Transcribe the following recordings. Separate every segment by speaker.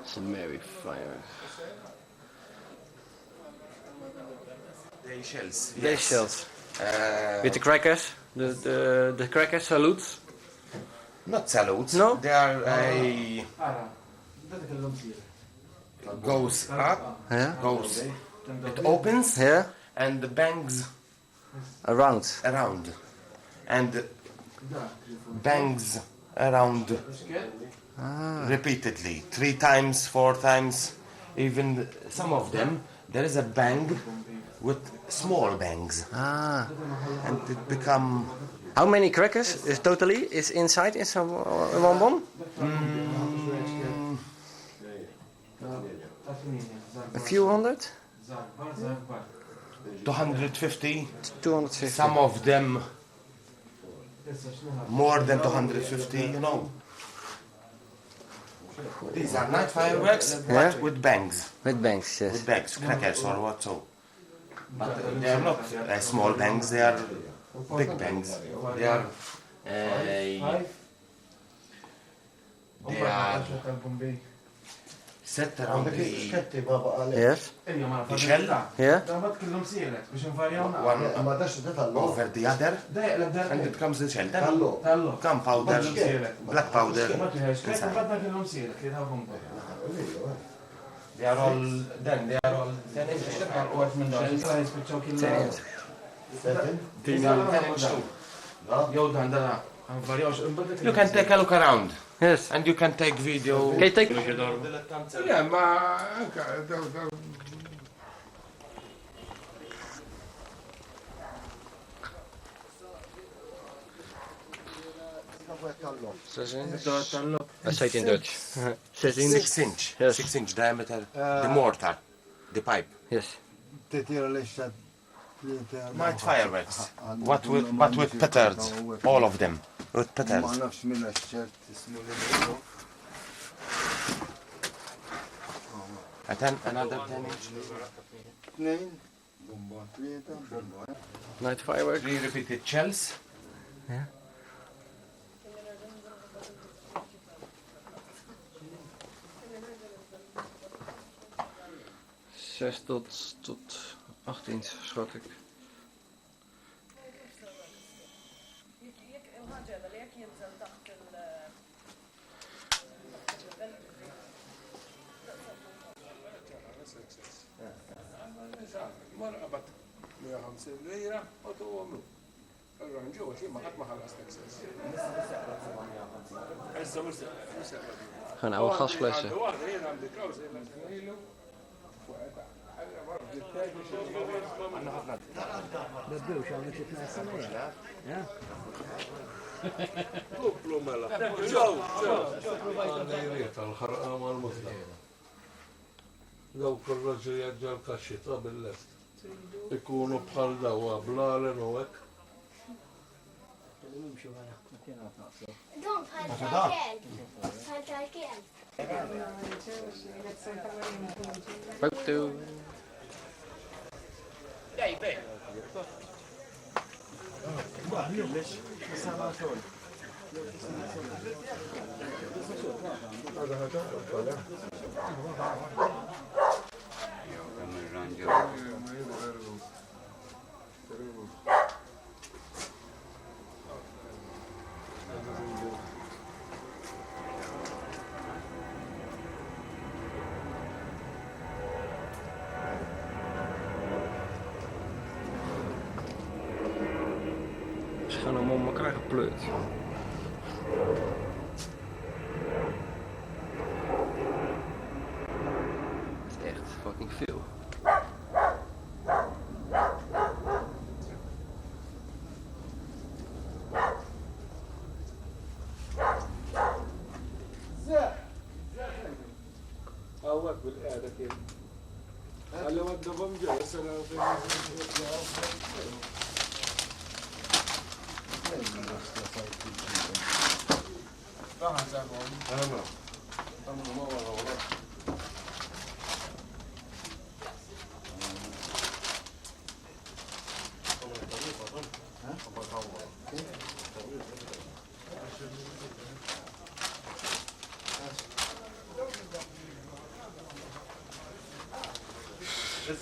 Speaker 1: St. Mary fire.
Speaker 2: They shells.
Speaker 1: They
Speaker 2: Yes.
Speaker 1: shells. With the crackers, the crackers salutes.
Speaker 2: Not salutes.
Speaker 1: No?
Speaker 2: They are a goes up,
Speaker 1: Yeah.
Speaker 2: goes. It opens
Speaker 1: Yeah.
Speaker 2: and bangs
Speaker 1: Around.
Speaker 2: around, and bangs around repeatedly, 3 times, 4 times, even some of them. There is a bang with small bangs, and it become.
Speaker 1: How many crackers is totally is inside in some one bomb? A few hundred?
Speaker 2: 250.
Speaker 1: 250.
Speaker 2: Some of them more than 250. You know. These are night fireworks, but with bangs.
Speaker 1: With bangs, yes.
Speaker 2: With bangs, crackers or what so. But they are not small bangs, they are big bangs. They are set around the
Speaker 1: Yes.
Speaker 2: shell,
Speaker 1: Yeah.
Speaker 2: one over the other, and it comes the shell. Then gunpowder, black powder inside. They are all 10 inches. 10 inches too. You can take a look around.
Speaker 1: Yes.
Speaker 2: And you can take video.
Speaker 1: Can you take?
Speaker 2: Yeah, ma
Speaker 1: I say it in Dutch. 6 inch.
Speaker 2: 6 inch.
Speaker 1: Yes.
Speaker 2: 6 inch diameter. The mortar, the pipe.
Speaker 1: Yes.
Speaker 2: Night fireworks. But with petards. All of them. With petards. And then another 10 inch.
Speaker 1: Night firework.
Speaker 2: 3 repeated shells.
Speaker 1: Yeah. Zes tot 8 inch, schat ik. Gewoon oude gasflessen.
Speaker 3: Dat beus al met je flessen mee. Ja.
Speaker 4: dawk ir-raġel ġal-kaxxita bil-left. Ikunu bħal dawa blalen u hekk.
Speaker 5: Don't hide again. Hide again.
Speaker 1: Foto. Ze gaan hem om elkaar gepleurd. Dat is echt fucking veel.
Speaker 4: Għawak bil-qeda kien. Għalli għaddabam ġew, s-sena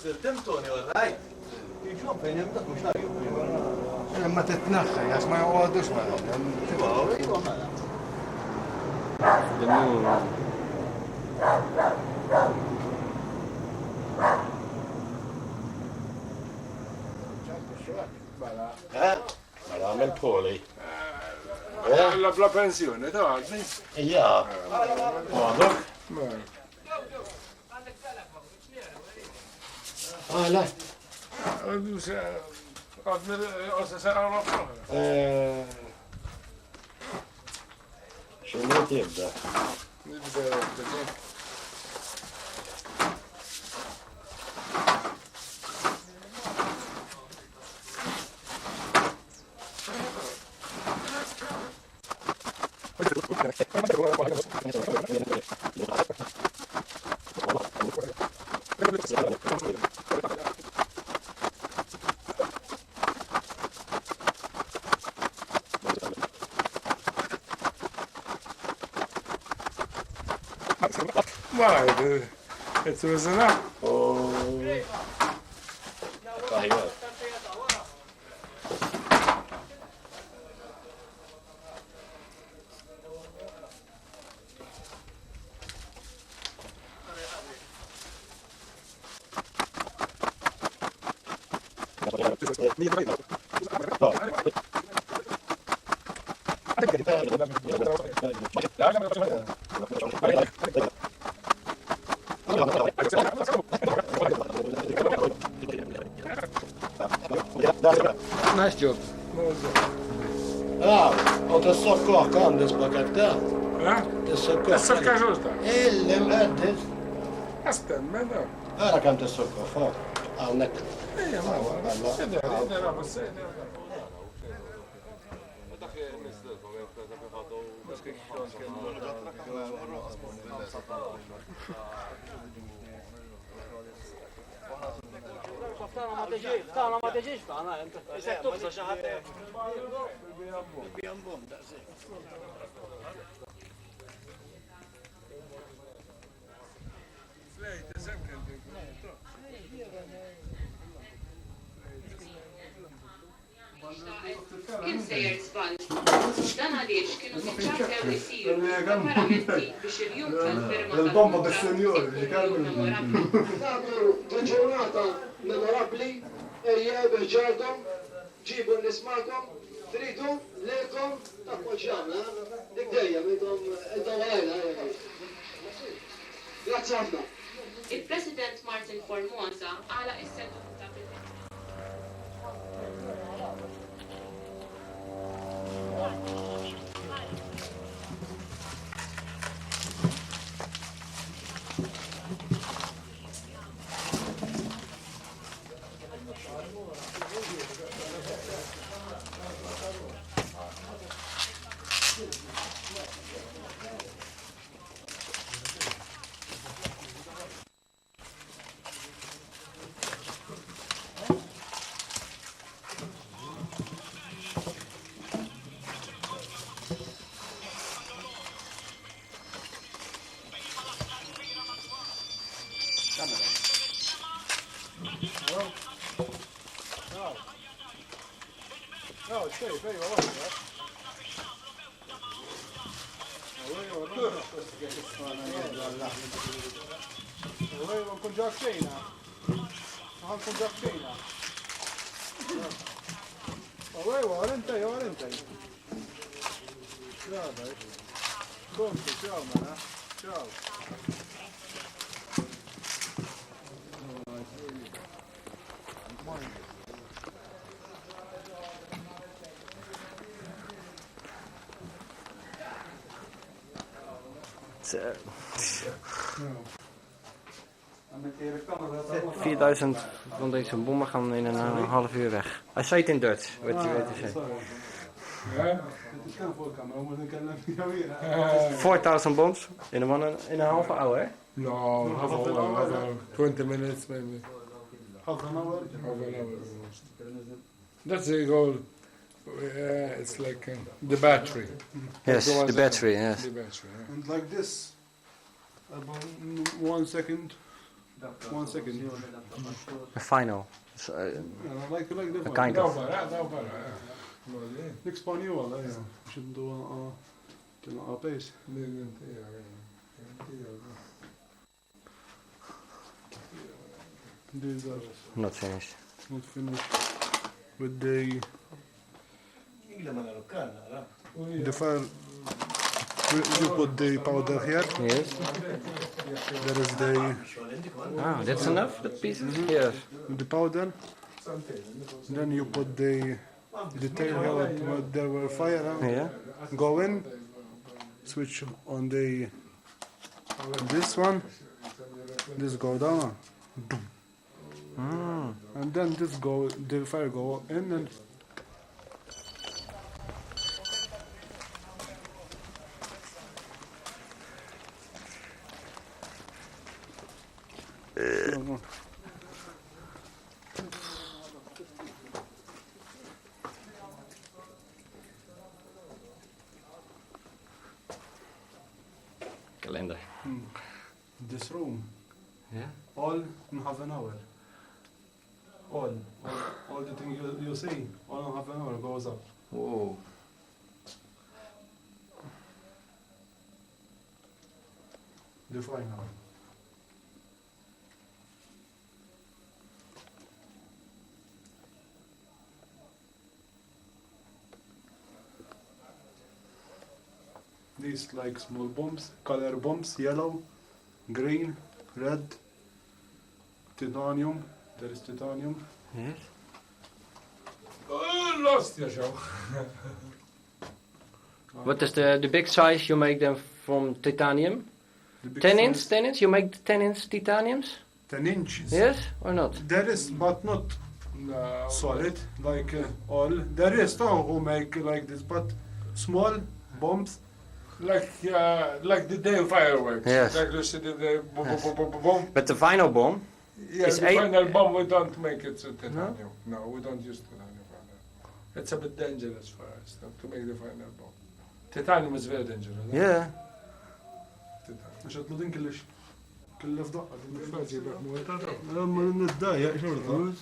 Speaker 2: Fil-film Tony, alright?
Speaker 6: Jiġu fejn hemm dak mhux nagħju. Ma titnaħħa għax ma joqgħodux magħhom.
Speaker 2: Mela għamil poli.
Speaker 4: La pensjoni, ta' għadni?
Speaker 2: Ija. Għadok? Għala.
Speaker 4: Għadni għosa sena għosa.
Speaker 2: Xinu tibda?
Speaker 4: Why? It's risen up.
Speaker 1: Nice job.
Speaker 6: U t-sokkoħ kan dispakat ta' t-sokkoħ.
Speaker 4: S-sakka ġusta.
Speaker 6: Illi mħeddis.
Speaker 4: Asten, meda.
Speaker 6: Għara kan t-sokkoħ, fuq. Għawnek.
Speaker 4: Ejja, ma għu. Id-dera, bas
Speaker 3: Tana ma teġiġ tana, jisek tubsa xaħat.
Speaker 7: Kien sejjer żball. Dan għaliex kienu tiċċartew isiru preparamenti biex il-jum tal-firma
Speaker 6: Il-bomba bis-senjur, li kallu.
Speaker 8: ġurnata memorabli, ejja bieġarkom, ġibu nismakom, tridu, lekom, ta' poġġana, dik dejjem, intom għalajna. Grazie ħafna.
Speaker 7: Il-President Martin Formosa għala is-seduta.
Speaker 1: $4,000 van deze bommen gaan in een half uur weg. I say it in Dutch, what you say. 4,000 bombs in a half hour, eh?
Speaker 4: No, half an hour, 20 minutes maybe.
Speaker 6: Half an hour?
Speaker 4: Half an hour almost. That's the goal. It's like the battery.
Speaker 1: Yes, the battery, yes.
Speaker 4: The battery, yeah.
Speaker 6: And like this, about 1 second. 1 second.
Speaker 1: A final. So,
Speaker 6: Like the
Speaker 1: a kind of.
Speaker 6: Next one you all, should do a pace. These are
Speaker 1: Not finished.
Speaker 6: not finished with the fire. You put the powder here.
Speaker 1: Yes.
Speaker 6: There is the
Speaker 1: Ah, that's enough, that pieces? Yes.
Speaker 6: the powder. Then you put the tail here where there were fire.
Speaker 1: Yeah.
Speaker 6: Go in. Switch on the this one. This go down. And then the fire go in and
Speaker 1: Kalender.
Speaker 6: this room
Speaker 1: Yeah.
Speaker 6: all in half an hour. All the thing you see, all in half an hour goes up.
Speaker 1: Whoa.
Speaker 6: The final. These like small bombs, color bombs, yellow, green, red, titanium. There is titanium.
Speaker 1: Yes.
Speaker 4: Lost ya show.
Speaker 1: What is the big size? You make them from titanium?
Speaker 6: The big
Speaker 1: 10 inch?
Speaker 6: size-
Speaker 1: 10 inch? You make 10 inch titaniums?
Speaker 6: 10 inches.
Speaker 1: Yes or not?
Speaker 6: There is, but not
Speaker 4: No.
Speaker 6: solid like all. There is some who make like this, but small bombs.
Speaker 4: Like the day fireworks.
Speaker 1: Yes.
Speaker 4: Like you see the boom, boom, boom, boom, boom, boom.
Speaker 1: But the final bomb?
Speaker 4: Yeah,
Speaker 1: It's
Speaker 4: the
Speaker 1: eight-
Speaker 4: final bomb we don't make it titanium. No, we don't use titanium for that. It's a bit dangerous for us to make the final bomb. Titanium is very dangerous.
Speaker 1: Yeah.
Speaker 4: Titanium.
Speaker 6: مش هتطلعين كل في دقة لما نتضايق شرطة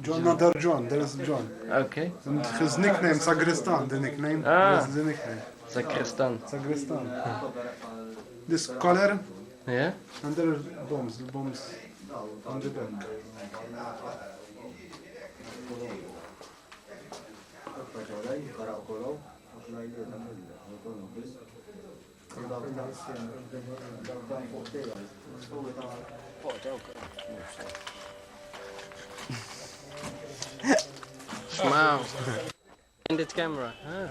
Speaker 6: another John, there is John.
Speaker 1: Okay.
Speaker 6: And his nickname Sagristan, the nickname.
Speaker 1: Ah.
Speaker 6: That's the nickname.
Speaker 1: Sacristan.
Speaker 6: Sagristan. This color,
Speaker 1: Yeah?
Speaker 6: and there are bombs on the back.
Speaker 1: Wow. In this camera. Ah.